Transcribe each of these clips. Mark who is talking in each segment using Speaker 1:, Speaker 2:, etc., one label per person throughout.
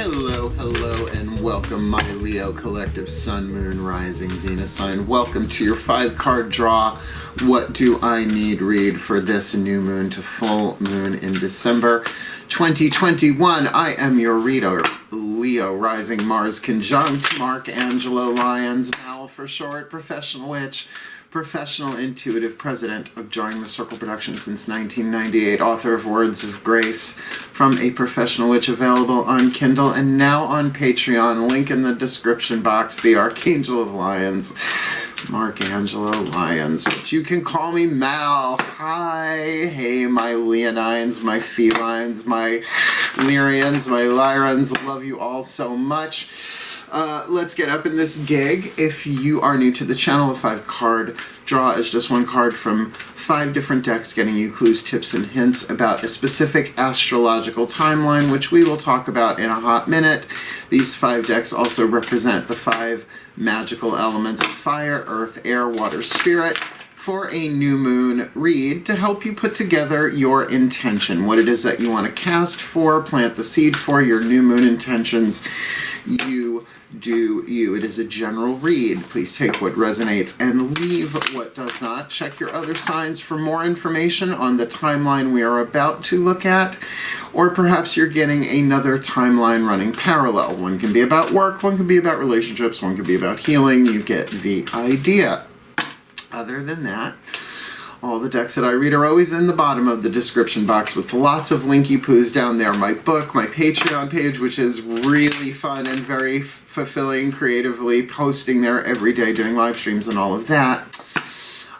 Speaker 1: Hello, hello, and welcome, my Leo collective Sun, Moon, Rising, Venus sign. Welcome to your 5-card draw. What do I need read for this new moon to full moon in December 2021? I am your reader, Leo, rising Mars conjunct Mark Angelo Lyons, Mal for short, professional witch, professional intuitive, president of DrawingTheCircle Productions since 1998, author of Words of Grace from a Professional Witch, available on Kindle and now on Patreon. Link in the description box. The Archangel of Lions, Mark Angelo Lyons, but you can call me Mal. Hi, hey, my Leonines, my felines, my Lyrians, my Lyrans. Love you all so much. Let's get up in this gig. If you are new to the channel, a 5-card draw is just one card from 5 different decks, getting you clues, tips, and hints about a specific astrological timeline, which we will talk about in a hot minute. These 5 decks also represent the 5 magical elements: fire, earth, air, water, spirit, for a new moon read to help you put together your intention, what it is that you want to cast for, plant the seed for, your new moon intentions. You do you. It is a general read. Please take what resonates and leave what does not. Check your other signs for more information on the timeline we are about to look at, or perhaps you're getting another timeline running parallel. One can be about work, one can be about relationships, one can be about healing. You get the idea. Other than that, all the decks that I read are always in the bottom of the description box with lots of linky poos down there. My book, my Patreon page, which is really fun and very fulfilling creatively, posting there every day, doing live streams and all of that.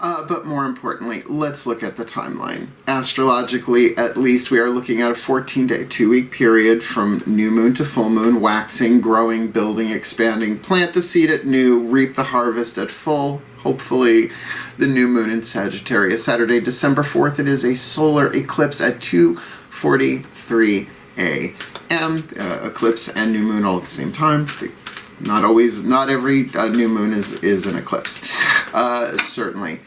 Speaker 1: But more importantly, let's look at the timeline. Astrologically, at least, we are looking at a 14-day, 2-week period from new moon to full moon, waxing, growing, building, expanding. Plant the seed at new, reap the harvest at full. Hopefully, the new moon in Sagittarius. Saturday, December 4th, it is a solar eclipse at 2:43 a.m. Eclipse and new moon all at the same time. Not always, not every new moon is an eclipse, certainly.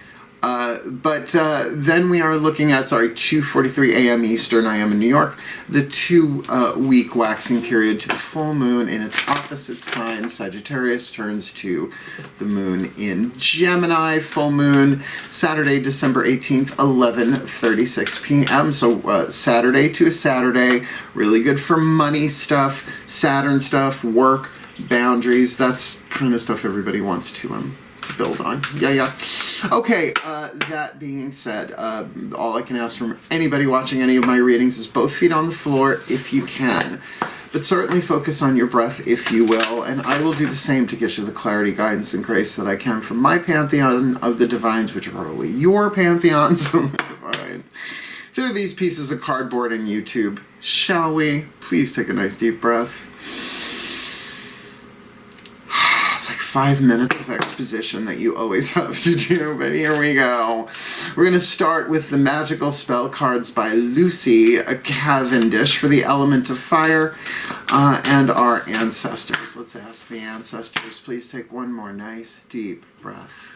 Speaker 1: But then we are looking at, 2:43 a.m. Eastern. I am in New York. The 2-week waxing period to the full moon in its opposite sign. Sagittarius turns to the moon in Gemini. Full moon, Saturday, December 18th, 11:36 p.m. So Saturday to a Saturday, really good for money stuff, Saturn stuff, work, boundaries. That's kind of stuff everybody wants to build on. Yeah. Okay, that being said, all I can ask from anybody watching any of my readings is both feet on the floor if you can, but certainly focus on your breath if you will, and I will do the same to get you the clarity, guidance, and grace that I can from my pantheon of the divines, which are probably your pantheons of the divine, through these pieces of cardboard and YouTube. Shall we? Please take a nice deep breath. 5 minutes of exposition that you always have to do, but here we go. We're going to start with the magical spell cards by Lucy Cavendish for the element of fire and our ancestors. Let's ask the ancestors. Please take one more nice deep breath.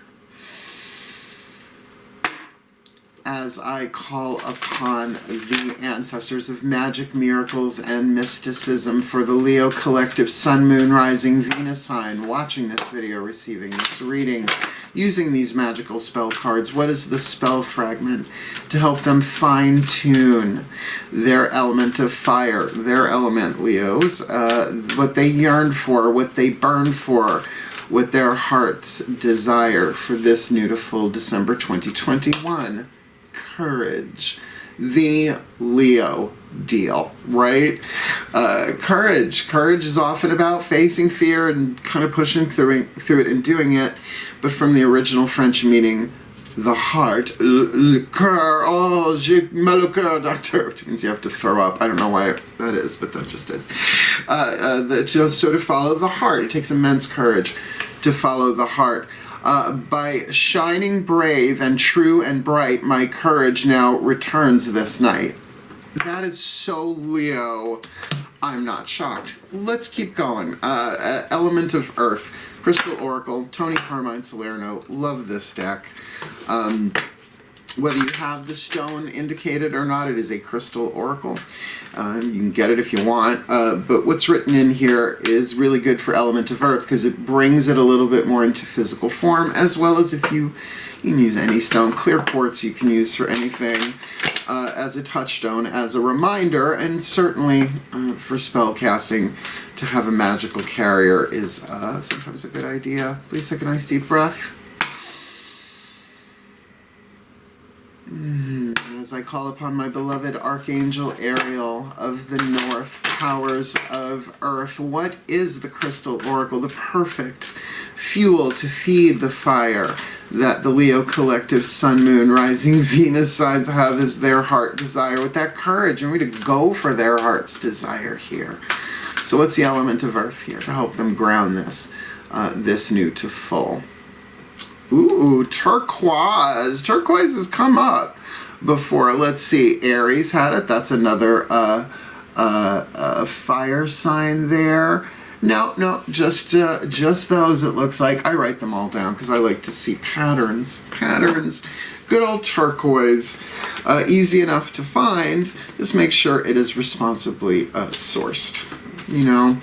Speaker 1: As I call upon the ancestors of magic, miracles, and mysticism for the Leo collective Sun, Moon, Rising, Venus sign watching this video, receiving this reading, using these magical spell cards, what is the spell fragment to help them fine-tune their element of fire, their element, Leos, what they yearn for, what they burn for, what their hearts desire for this new to full December 2021. Courage, the Leo deal, right? Courage is often about facing fear and kind of pushing through it and doing it, but from the original French meaning, the heart, le cœur, oh, j'ai mal au cœur, doctor, which means you have to throw up. I don't know why that is, but that just is. Just sort of follow the heart. It takes immense courage to follow the heart. By shining brave and true and bright, my courage now returns this night. That is so Leo. I'm not shocked. Let's keep going. Element of Earth, Crystal Oracle, Tony Carmine Salerno. Love this deck. Whether you have the stone indicated or not, it is a crystal oracle. You can get it if you want, but what's written in here is really good for element of earth because it brings it a little bit more into physical form, as well as if you can use any stone. Clear quartz you can use for anything as a touchstone, as a reminder, and certainly for spell casting, to have a magical carrier is sometimes a good idea. Please take a nice deep breath. As I call upon my beloved Archangel Ariel of the North, powers of Earth, what is the crystal oracle? The perfect fuel to feed the fire that the Leo collective Sun, Moon, Rising, Venus signs have as their heart desire, with that courage and we to go for their heart's desire here. So what's the element of Earth here to help them ground this, this new to full? Ooh, turquoise. Turquoise has come up before. Let's see. Aries had it. That's another fire sign there. No, just those, it looks like. I write them all down because I like to see patterns. Good old turquoise. Easy enough to find. Just make sure it is responsibly sourced. You know,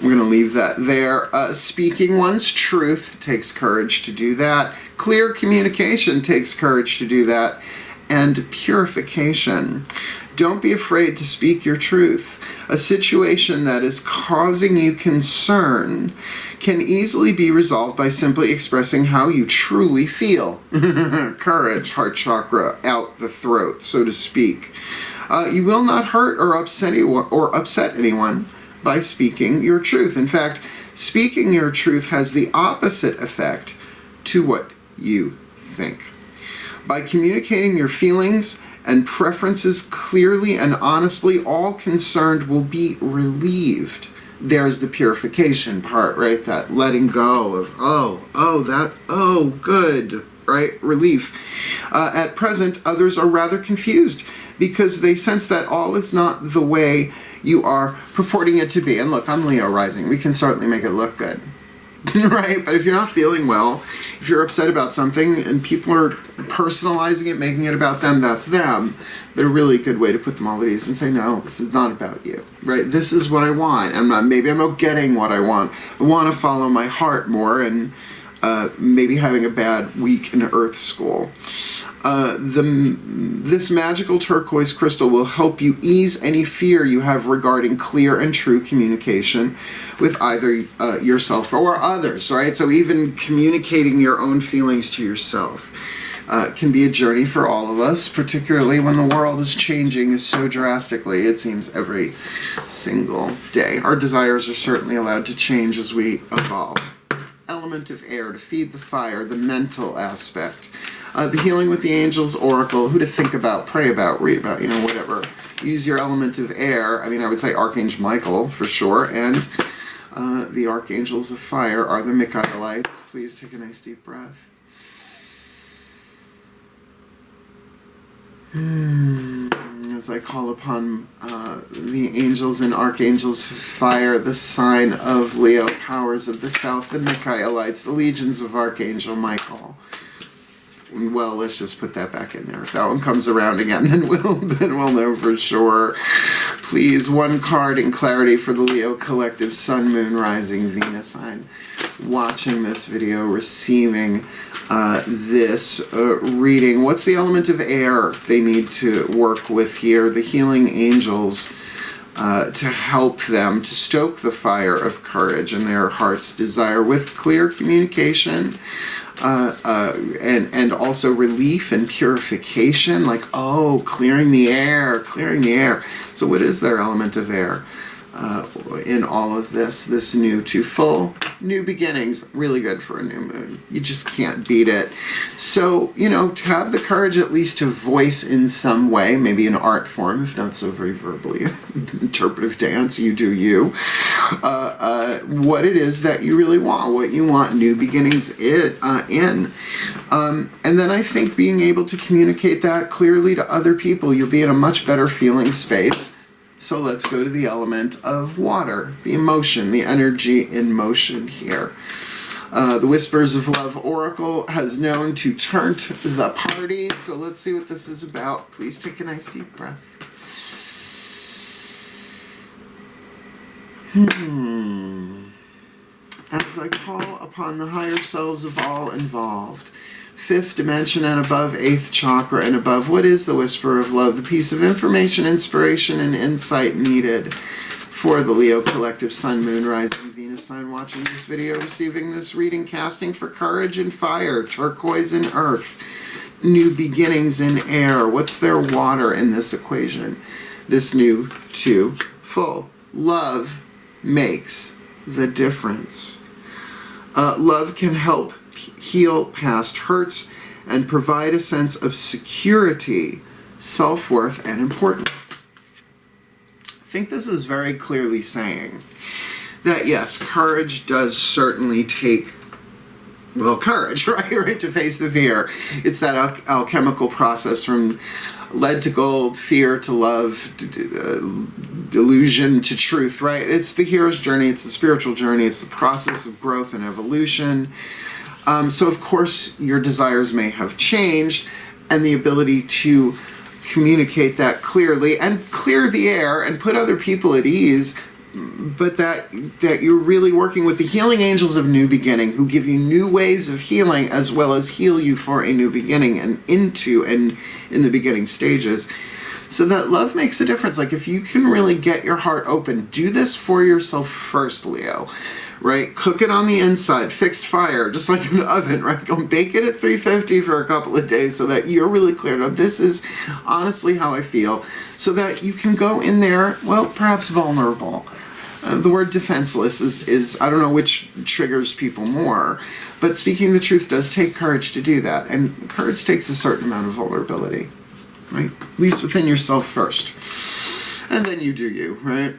Speaker 1: we're going to leave that there. Speaking one's truth takes courage to do that. Clear communication takes courage to do that. And purification. Don't be afraid to speak your truth. A situation that is causing you concern can easily be resolved by simply expressing how you truly feel. Courage, heart chakra, out the throat, so to speak. You will not hurt or upset anyone by speaking your truth. In fact, speaking your truth has the opposite effect to what you think. By communicating your feelings and preferences clearly and honestly, all concerned will be relieved. There's the purification part, right? That letting go of, good, right? Relief. At present, others are rather confused because they sense that all is not the way you are purporting it to be. And look, I'm Leo rising. We can certainly make it look good. Right? But if you're not feeling well, if you're upset about something and people are personalizing it, making it about them, that's them. But a really good way to put them all at ease and say, no, this is not about you. Right? This is what I want. Maybe I'm not getting what I want. I want to follow my heart more, and maybe having a bad week in Earth school. This magical turquoise crystal will help you ease any fear you have regarding clear and true communication with either yourself or others, right? So even communicating your own feelings to yourself can be a journey for all of us, particularly when the world is changing so drastically, it seems, every single day. Our desires are certainly allowed to change as we evolve. Element of air to feed the fire, the mental aspect. The healing with the angels, oracle, who to think about, pray about, read about, whatever. Use your element of air. I would say Archangel Michael for sure, and the archangels of fire are the Michaelites. Please take a nice deep breath. As I call upon the angels and archangels of fire, the sign of Leo, powers of the south, the Michaelites, the legions of Archangel Michael. Well, let's just put that back in there. If that one comes around again, then we'll know for sure. Please, one card in clarity for the Leo collective Sun, Moon, Rising, Venus sign. Watching this video, receiving this reading. What's the element of air they need to work with here? The healing angels to help them to stoke the fire of courage and their heart's desire with clear communication. And also relief and purification, like, clearing the air. So what is their element of air in all of this new to full? New beginnings, really good for a new moon. You just can't beat it. So, to have the courage at least to voice in some way, maybe an art form, if not so very verbally, interpretive dance, you do you, what it is that you really want, what you want new beginnings in. And then I think being able to communicate that clearly to other people, you'll be in a much better feeling space. So let's go to the element of water, the emotion, the energy in motion here. The Whispers of Love Oracle has known to turn the party. So let's see what this is about. Please take a nice deep breath. As I call upon the higher selves of all involved, 5th dimension and above, 8th chakra and above, what is the whisper of love? The piece of information, inspiration, and insight needed for the Leo collective Sun, Moon, Rising, Venus sign watching this video, receiving this reading, casting for courage and fire, turquoise and earth, new beginnings in air. What's their water in this equation? This new to full. Love makes the difference. Love can help heal past hurts and provide a sense of security, self-worth, and importance. I think this is very clearly saying that, yes, courage does certainly take, well, courage, right, to face the fear. It's that alchemical process from lead to gold, fear to love, delusion to truth, right? It's the hero's journey, it's the spiritual journey, it's the process of growth and evolution. So, of course, your desires may have changed, and the ability to communicate that clearly and clear the air and put other people at ease, but that you're really working with the healing angels of new beginning, who give you new ways of healing as well as heal you for a new beginning and in the beginning stages. So that love makes a difference. Like, if you can really get your heart open, do this for yourself first, Leo, right? Cook it on the inside, fixed fire, just like an oven, right? Go bake it at 350 for a couple of days so that you're really clear. Now, this is honestly how I feel, so that you can go in there, well, perhaps vulnerable. The word defenseless is, I don't know which triggers people more, but speaking the truth does take courage to do that. And courage takes a certain amount of vulnerability, right? At least within yourself first. And then you do you, right?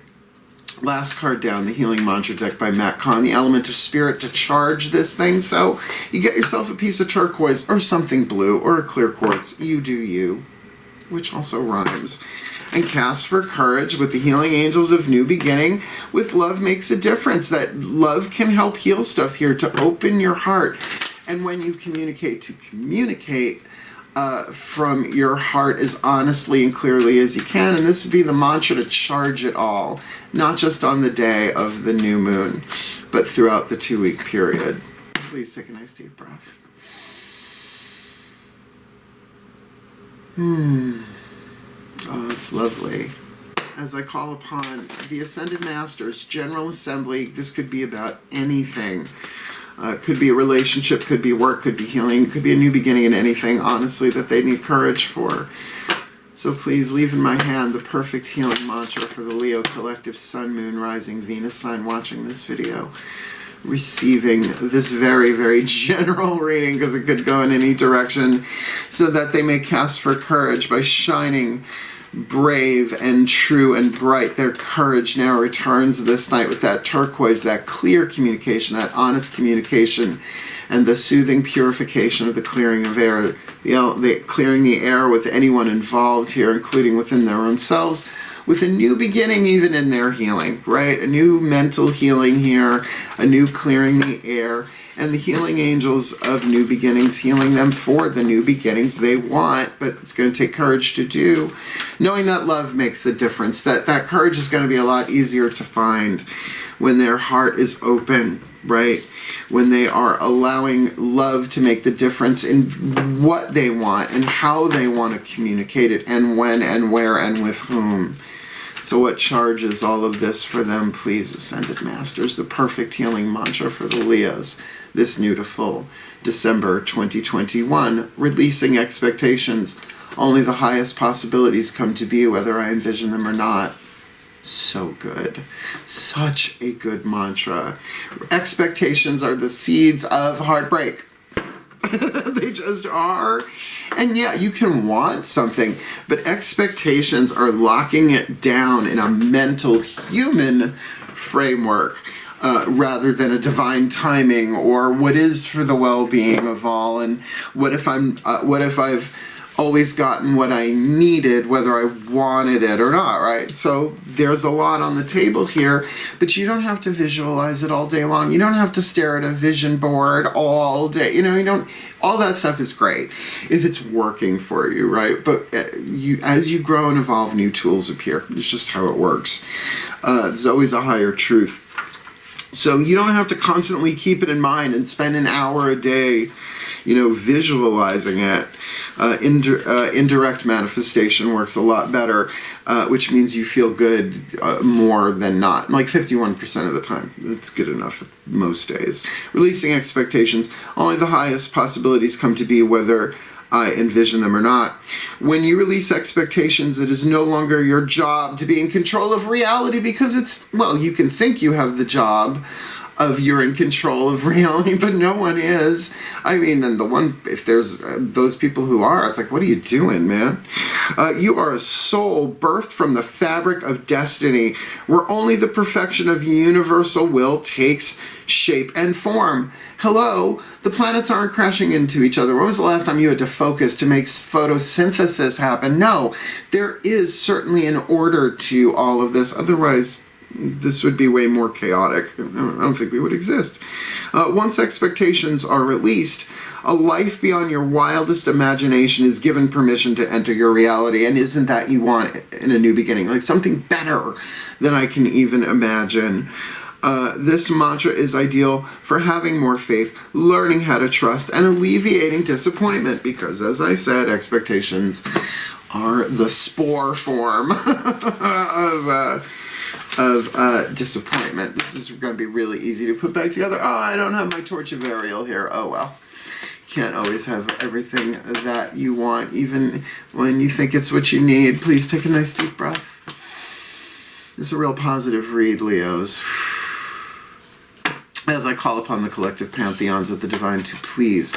Speaker 1: Last card down, the Healing Mantra deck by Matt Kahn, the element of spirit to charge this thing. So you get yourself a piece of turquoise or something blue or a clear quartz. You do you, which also rhymes. And cast for courage with the healing angels of new beginning. With love makes a difference. That love can help heal stuff here, to open your heart. And when you communicate, to communicate from your heart as honestly and clearly as you can. And this would be the mantra to charge it all, not just on the day of the new moon, but throughout the 2-week period. Please take a nice deep breath. Oh, it's lovely. As I call upon the Ascended Masters, General Assembly, this could be about anything. Could be a relationship, could be work, could be healing, could be a new beginning in anything, honestly, that they need courage for. So please leave in my hand the perfect healing mantra for the Leo collective Sun, Moon, Rising, Venus sign watching this video. Receiving this very, very general reading, because it could go in any direction, so that they may cast for courage by shining brave and true and bright. Their courage now returns this night with that turquoise, that clear communication, that honest communication, and the soothing purification of the clearing of air, the clearing the air with anyone involved here, including within their own selves, with a new beginning even in their healing, right? A new mental healing here, a new clearing the air, and the healing angels of new beginnings, healing them for the new beginnings they want, but it's going to take courage to do. Knowing that love makes the difference, that courage is going to be a lot easier to find when their heart is open, right? When they are allowing love to make the difference in what they want and how they want to communicate it, and when and where and with whom. So what charges all of this for them, please, Ascended Masters? The perfect healing mantra for the Leos, this new to full, December 2021, releasing expectations. Only the highest possibilities come to be, whether I envision them or not. So good. Such a good mantra. Expectations are the seeds of heartbreak. They just are. And yeah, you can want something, but expectations are locking it down in a mental human framework, rather than a divine timing or what is for the well-being of all. And what if I've always gotten what I needed, whether I wanted it or not, right? So there's a lot on the table here, but you don't have to visualize it all day long. You don't have to stare at a vision board all day. You know, you don't, all that stuff is great if it's working for you, right? But as you grow and evolve, new tools appear. It's just how it works. There's always a higher truth. So you don't have to constantly keep it in mind and spend an hour a day, you know, visualizing it. Indirect manifestation works a lot better, which means you feel good more than not. Like 51% of the time. It's good enough most days. Releasing expectations. Only the highest possibilities come to be, whether I envision them or not. When you release expectations, it is no longer your job to be in control of reality, because it's, well, you can think you have the job of you're in control of reality, but no one is. I mean, and the one, if there's those people who are, it's like, what are you doing, man? You are a soul birthed from the fabric of destiny, where only the perfection of universal will takes shape and form. Hello, the planets aren't crashing into each other. When was the last time you had to focus to make photosynthesis happen? No, there is certainly an order to all of this. Otherwise, this would be way more chaotic. I don't think we would exist. Once expectations are released, a life beyond your wildest imagination is given permission to enter your reality. And isn't that you want in a new beginning? Like something better than I can even imagine. This mantra is ideal for having more faith, learning how to trust, and alleviating disappointment, because, as I said, expectations are the spore form of disappointment. This is going to be really easy to put back together. Oh, I don't have my torch of Ariel here. Oh well. Can't always have everything that you want, even when you think it's what you need. Please take a nice deep breath. This is a real positive read, Leos. As I call upon the collective pantheons of the divine to please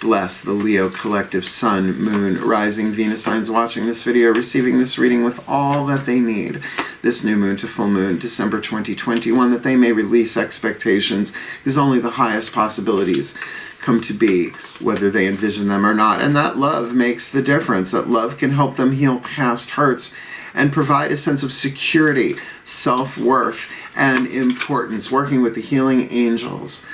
Speaker 1: bless the Leo collective sun, moon, rising, Venus signs watching this video, receiving this reading with all that they need this new moon to full moon, December 2021, that they may release expectations, because only the highest possibilities come to be, whether they envision them or not. And that love makes the difference. That love can help them heal past hurts and provide a sense of security, self-worth, and importance, working with the healing angels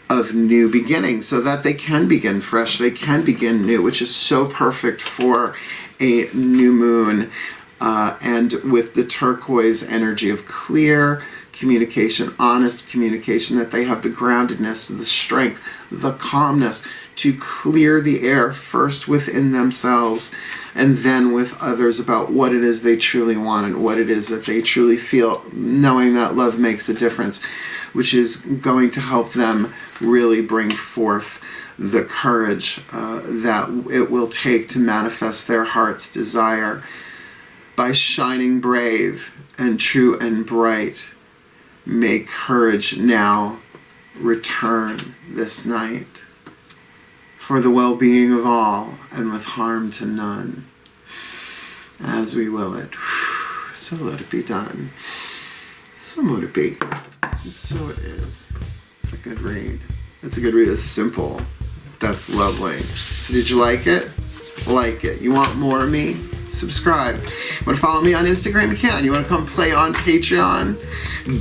Speaker 1: of new beginnings so that they can begin fresh, they can begin new, which is so perfect for a new moon. And with the turquoise energy of clear communication, honest communication, that they have the groundedness, the strength, the calmness to clear the air first within themselves and then with others about what it is they truly want and what it is that they truly feel, knowing that love makes a difference, which is going to help them really bring forth the courage that it will take to manifest their heart's desire by shining brave and true and bright. May courage now return this night for the well-being of all and with harm to none, as we will it. So let it be done. So mote it be. And so it is. It's a good read. It's a good read. It's simple. That's lovely. So did you like it? Like it. You want more of me? Subscribe. Want to follow me on Instagram? You can. You want to come play on Patreon?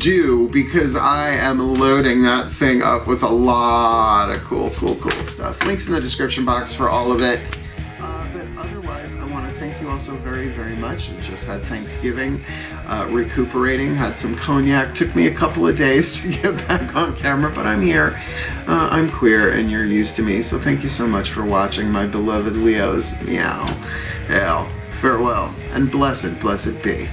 Speaker 1: Do, because I am loading that thing up with a lot of cool stuff. Links in the description box for all of it. But otherwise, I want to thank you all so very, very much. I just had Thanksgiving, recuperating, had some cognac. Took me a couple of days to get back on camera, but I'm here. I'm queer, and you're used to me, so thank you so much for watching, my beloved Leos. Meow. Hell. Farewell, and blessed be.